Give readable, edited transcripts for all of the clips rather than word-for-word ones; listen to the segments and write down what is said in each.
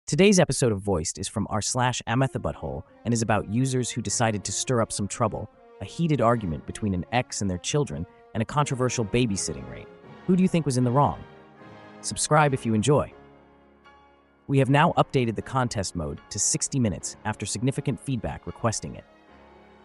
Today's episode of Voiced is from r/amethybutthole and is about users who decided to stir up some trouble, a heated argument between an ex and their children, and a controversial babysitting rate. Who do you think was in the wrong? Subscribe if you enjoy. We have now updated the contest mode to 60 minutes after significant feedback requesting it.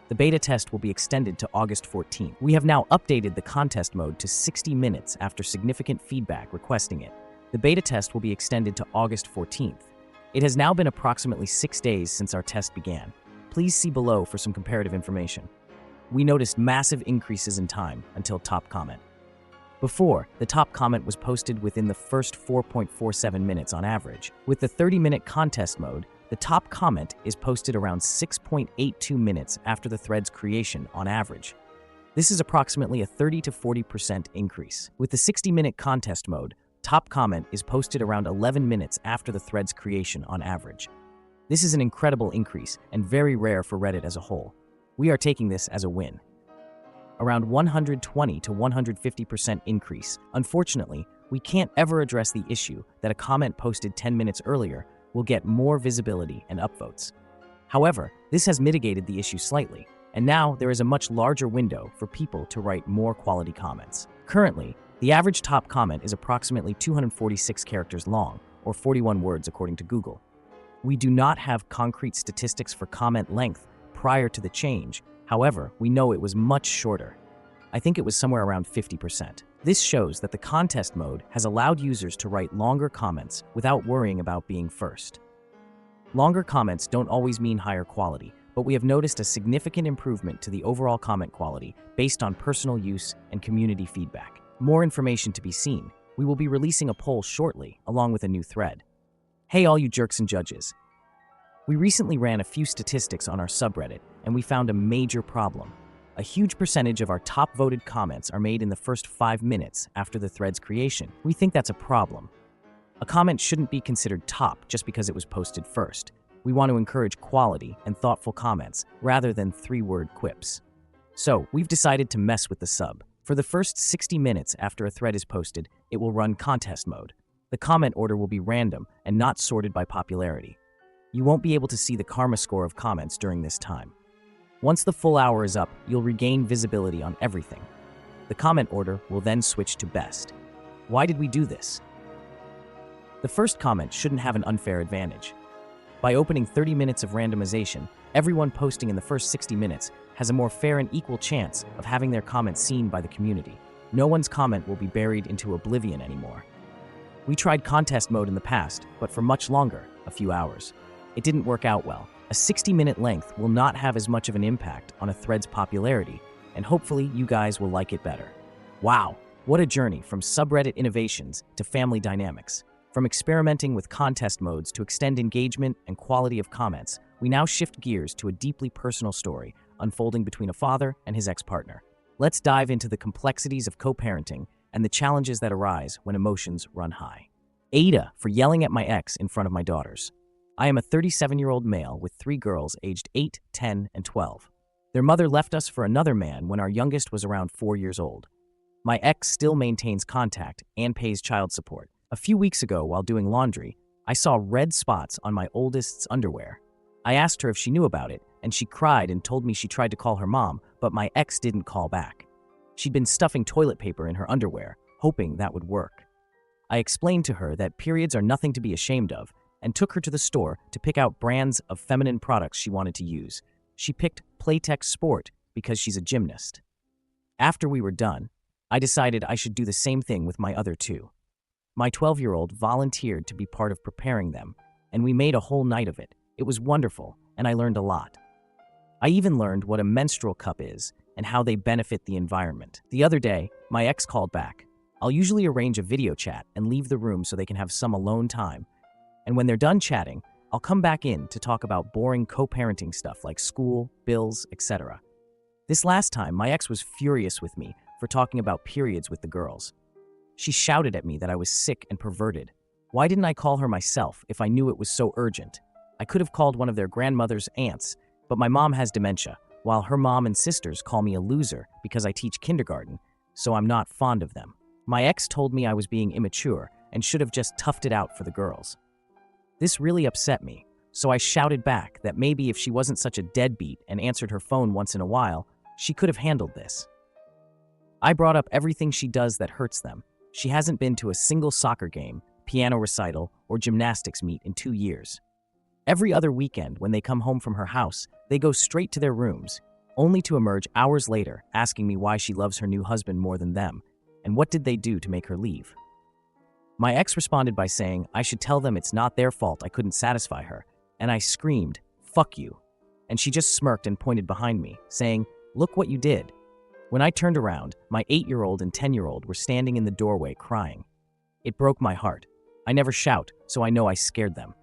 The beta test will be extended to August 14th. We have now updated the contest mode to 60 minutes after significant feedback requesting it. The beta test will be extended to August 14th. It has now been approximately 6 days since our test began. Please see below for some comparative information. We noticed massive increases in time until top comment. Before, the top comment was posted within the first 4.47 minutes on average. With the 30-minute contest mode, the top comment is posted around 6.82 minutes after the thread's creation on average. This is approximately a 30 to 40% increase. With the 60-minute contest mode, top comment is posted around 11 minutes after the thread's creation on average. This is an incredible increase and very rare for Reddit as a whole. We are taking this as a win. Around 120 to 150% increase. Unfortunately, we can't ever address the issue that a comment posted 10 minutes earlier will get more visibility and upvotes. However, this has mitigated the issue slightly, and now there is a much larger window for people to write more quality comments. Currently, the average top comment is approximately 246 characters long, or 41 words according to Google. We do not have concrete statistics for comment length prior to the change. However, we know it was much shorter. I think it was somewhere around 50%. This shows that the contest mode has allowed users to write longer comments without worrying about being first. Longer comments don't always mean higher quality, but we have noticed a significant improvement to the overall comment quality based on personal use and community feedback. More information to be seen. We will be releasing a poll shortly, along with a new thread. Hey all you jerks and judges. We recently ran a few statistics on our subreddit, and we found a major problem. A huge percentage of our top voted comments are made in the first 5 minutes after the thread's creation. We think that's a problem. A comment shouldn't be considered top just because it was posted first. We want to encourage quality and thoughtful comments rather than 3-word quips. So, we've decided to mess with the sub. For the first 60 minutes after a thread is posted, it will run contest mode. The comment order will be random and not sorted by popularity. You won't be able to see the karma score of comments during this time. Once the full hour is up, you'll regain visibility on everything. The comment order will then switch to best. Why did we do this? The first comment shouldn't have an unfair advantage. By opening 30 minutes of randomization, everyone posting in the first 60 minutes has a more fair and equal chance of having their comment seen by the community. No one's comment will be buried into oblivion anymore. We tried contest mode in the past, but for much longer, a few hours. It didn't work out well. A 60-minute length will not have as much of an impact on a thread's popularity, and hopefully you guys will like it better. Wow, what a journey from subreddit innovations to family dynamics. From experimenting with contest modes to extend engagement and quality of comments, we now shift gears to a deeply personal story unfolding between a father and his ex-partner. Let's dive into the complexities of co-parenting and the challenges that arise when emotions run high. AITA for yelling at my ex in front of my daughters. I am a 37-year-old male with 3 girls aged 8, 10, and 12. Their mother left us for another man when our youngest was around 4 years old. My ex still maintains contact and pays child support. A few weeks ago, while doing laundry, I saw red spots on my oldest's underwear. I asked her if she knew about it, and she cried and told me she tried to call her mom, but my ex didn't call back. She'd been stuffing toilet paper in her underwear, hoping that would work. I explained to her that periods are nothing to be ashamed of, and took her to the store to pick out brands of feminine products she wanted to use. She picked Playtex Sport because she's a gymnast. After we were done, I decided I should do the same thing with my other 2. My 12-year-old volunteered to be part of preparing them, and we made a whole night of it. It was wonderful, and I learned a lot. I even learned what a menstrual cup is and how they benefit the environment. The other day, my ex called back. I'll usually arrange a video chat and leave the room so they can have some alone time. And when they're done chatting, I'll come back in to talk about boring co-parenting stuff like school, bills, etc. This last time, my ex was furious with me for talking about periods with the girls. She shouted at me that I was sick and perverted. Why didn't I call her myself if I knew it was so urgent? I could have called one of their grandmother's aunts, but my mom has dementia, while her mom and sisters call me a loser because I teach kindergarten, so I'm not fond of them. My ex told me I was being immature and should have just toughed it out for the girls. This really upset me, so I shouted back that maybe if she wasn't such a deadbeat and answered her phone once in a while, she could have handled this. I brought up everything she does that hurts them. She hasn't been to a single soccer game, piano recital, or gymnastics meet in 2 years. Every other weekend, when they come home from her house, they go straight to their rooms, only to emerge hours later asking me why she loves her new husband more than them, and what did they do to make her leave. My ex responded by saying I should tell them it's not their fault I couldn't satisfy her, and I screamed, "Fuck you." And she just smirked and pointed behind me, saying, "Look what you did." When I turned around, my 8-year-old and 10-year-old were standing in the doorway crying. It broke my heart. I never shout, so I know I scared them.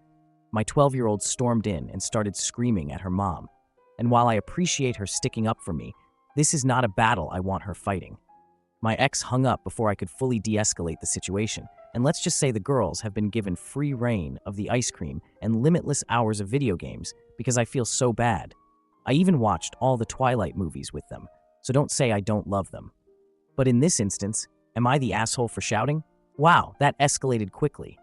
My 12-year-old stormed in and started screaming at her mom. And while I appreciate her sticking up for me, this is not a battle I want her fighting. My ex hung up before I could fully de-escalate the situation, and let's just say the girls have been given free reign of the ice cream and limitless hours of video games because I feel so bad. I even watched all the Twilight movies with them, so don't say I don't love them. But in this instance, am I the asshole for shouting? Wow, that escalated quickly.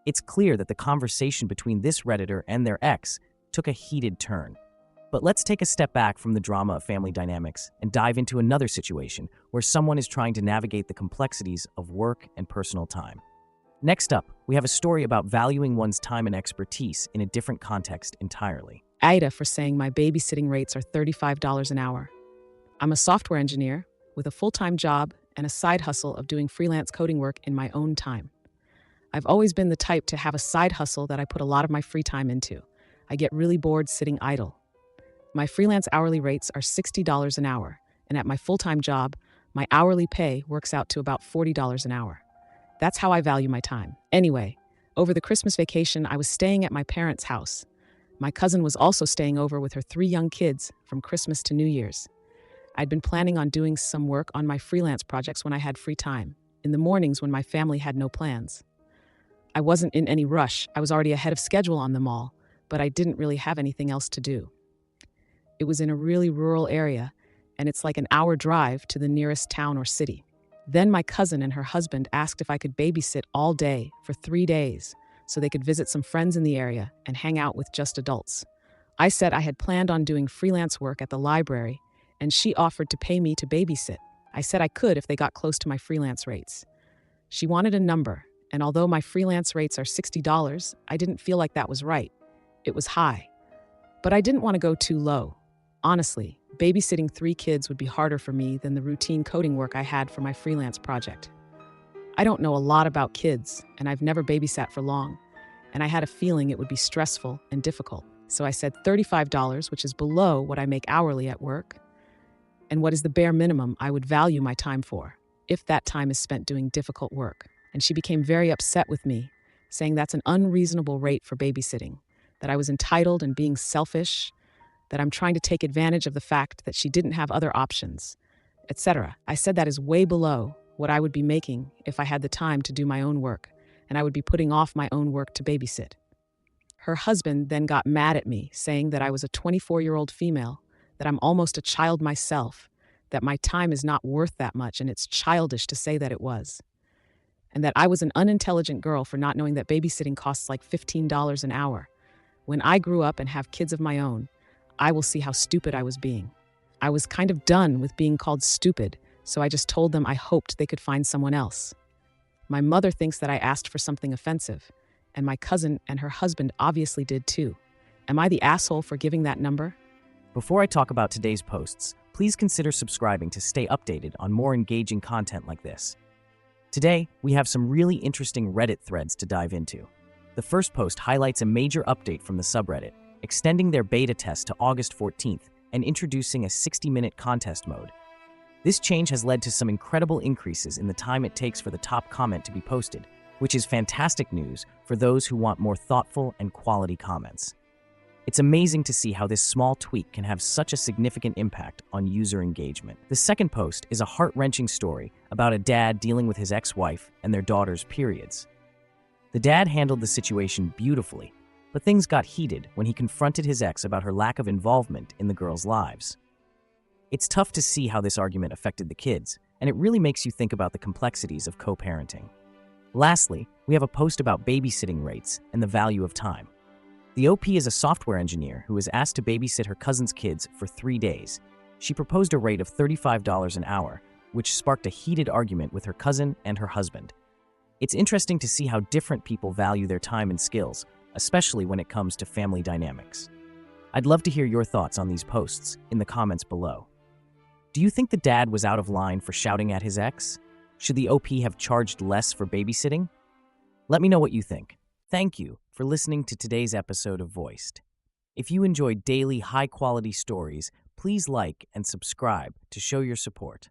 It's clear that the conversation between this Redditor and their ex took a heated turn. But let's take a step back from the drama of family dynamics and dive into another situation where someone is trying to navigate the complexities of work and personal time. Next up, we have a story about valuing one's time and expertise in a different context entirely. AITA for saying my babysitting rates are $35 an hour. I'm a software engineer with a full-time job and a side hustle of doing freelance coding work in my own time. I've always been the type to have a side hustle that I put a lot of my free time into. I get really bored sitting idle. My freelance hourly rates are $60 an hour, and at my full-time job, my hourly pay works out to about $40 an hour. That's how I value my time. Anyway, over the Christmas vacation, I was staying at my parents' house. My cousin was also staying over with her 3 young kids from Christmas to New Year's. I'd been planning on doing some work on my freelance projects when I had free time, in the mornings when my family had no plans. I wasn't in any rush. I was already ahead of schedule on them all, but I didn't really have anything else to do. It was in a really rural area, and it's like an hour drive to the nearest town or city. Then my cousin and her husband asked if I could babysit all day for 3 days so they could visit some friends in the area and hang out with just adults. I said I had planned on doing freelance work at the library, and she offered to pay me to babysit. I said I could if they got close to my freelance rates. She wanted a number, and although my freelance rates are $60, I didn't feel like that was right. It was high. But I didn't want to go too low. Honestly, babysitting 3 kids would be harder for me than the routine coding work I had for my freelance project. I don't know a lot about kids, and I've never babysat for long, and I had a feeling it would be stressful and difficult. So I said $35, which is below what I make hourly at work, and what is the bare minimum I would value my time for, if that time is spent doing difficult work. And she became very upset with me, saying that's an unreasonable rate for babysitting, that I was entitled and being selfish, that I'm trying to take advantage of the fact that she didn't have other options, etc. I said that is way below what I would be making if I had the time to do my own work, and I would be putting off my own work to babysit. Her husband then got mad at me, saying that I was a 24-year-old female, that I'm almost a child myself, that my time is not worth that much and it's childish to say that it was, and that I was an unintelligent girl for not knowing that babysitting costs like $15 an hour. When I grew up and have kids of my own, I will see how stupid I was being. I was kind of done with being called stupid, so I just told them I hoped they could find someone else. My mother thinks that I asked for something offensive, and my cousin and her husband obviously did too. Am I the asshole for giving that number? Before I talk about today's posts, please consider subscribing to stay updated on more engaging content like this. Today, we have some really interesting Reddit threads to dive into. The first post highlights a major update from the subreddit, extending their beta test to August 14th and introducing a 60-minute contest mode. This change has led to some incredible increases in the time it takes for the top comment to be posted, which is fantastic news for those who want more thoughtful and quality comments. It's amazing to see how this small tweak can have such a significant impact on user engagement. The second post is a heart-wrenching story about a dad dealing with his ex-wife and their daughter's periods. The dad handled the situation beautifully, but things got heated when he confronted his ex about her lack of involvement in the girls' lives. It's tough to see how this argument affected the kids, and it really makes you think about the complexities of co-parenting. Lastly, we have a post about babysitting rates and the value of time. The OP is a software engineer who was asked to babysit her cousin's kids for 3 days. She proposed a rate of $35 an hour, which sparked a heated argument with her cousin and her husband. It's interesting to see how different people value their time and skills, especially when it comes to family dynamics. I'd love to hear your thoughts on these posts in the comments below. Do you think the dad was out of line for shouting at his ex? Should the OP have charged less for babysitting? Let me know what you think. Thank you for listening to today's episode of Voiced. If you enjoy daily, high-quality stories, please like and subscribe to show your support.